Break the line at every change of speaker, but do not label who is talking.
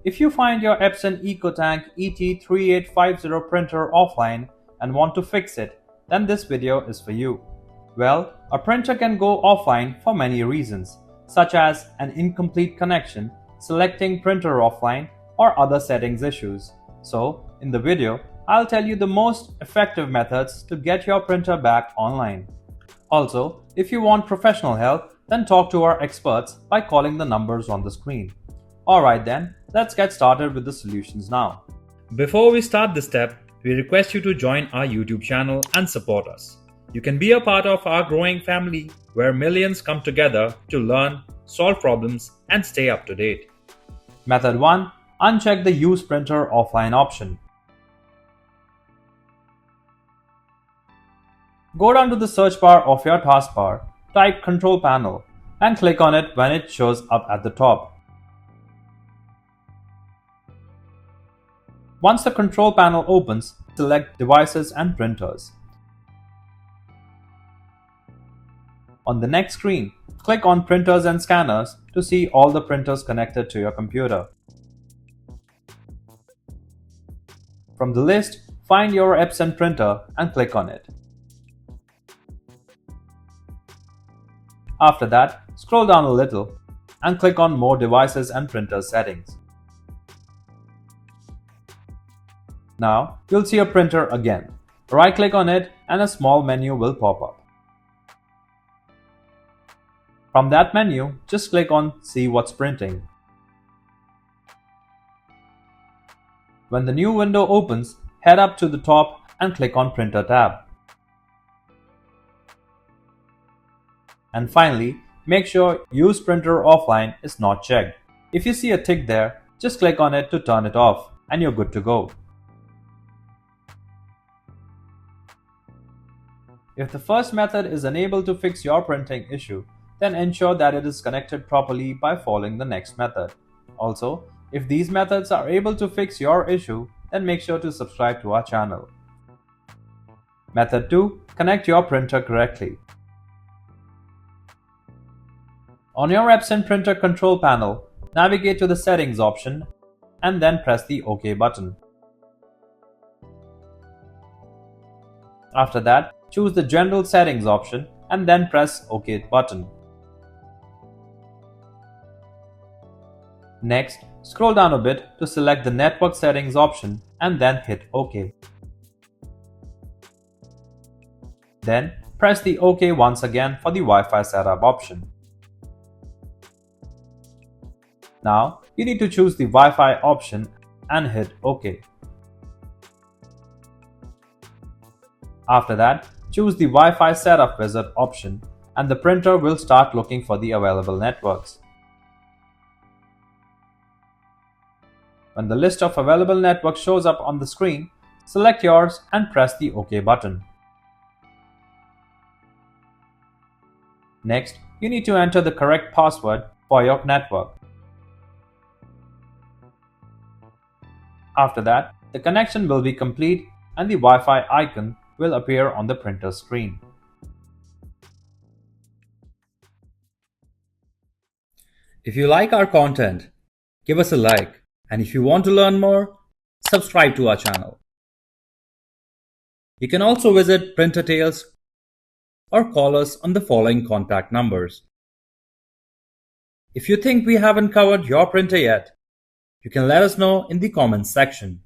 If you find your Epson EcoTank ET-3850 printer offline and want to fix it, then this video is for you. Well, a printer can go offline for many reasons, such as an incomplete connection, selecting printer offline, or other settings issues. So, in the video, I'll tell you the most effective methods to get your printer back online. Also, if you want professional help, then talk to our experts by calling the numbers on the screen. Alright then, let's get started with the solutions now. Before we start this step, we request you to join our YouTube channel and support us. You can be a part of our growing family where millions come together to learn, solve problems, and stay up to date. Method 1. Uncheck the Use Printer Offline option. Go down to the search bar of your taskbar, type Control Panel, and click on it when it shows up at the top. Once the control panel opens, select Devices and Printers. On the next screen, click on Printers and Scanners to see all the printers connected to your computer. From the list, find your Epson printer and click on it. After that, scroll down a little and click on More Devices and Printers settings. Now, you'll see a printer again. Right-click on it and a small menu will pop up. From that menu, just click on See What's Printing. When the new window opens, head up to the top and click on Printer tab. And finally, make sure Use Printer Offline is not checked. If you see a tick there, just click on it to turn it off and you're good to go. If the first method is unable to fix your printing issue, then ensure that it is connected properly by following the next method. Also, if these methods are able to fix your issue, then make sure to subscribe to our channel. Method 2. Connect your printer correctly. On your Epson printer control panel, navigate to the Settings option and then press the OK button. After that, choose the General Settings option and then press OK button. Next, scroll down a bit to select the Network Settings option and then hit OK. Then, press the OK once again for the Wi-Fi setup option. Now, you need to choose the Wi-Fi option and hit OK. After that, choose the Wi-Fi Setup Wizard option and the printer will start looking for the available networks. When the list of available networks shows up on the screen, select yours and press the OK button. Next, you need to enter the correct password for your network. After that, the connection will be complete and the Wi-Fi icon will appear on the printer screen. If you like our content, give us a like, and if you want to learn more, subscribe to our channel. You can also visit Printer Tales or call us on the following contact numbers. If you think we haven't covered your printer yet, you can let us know in the comments section.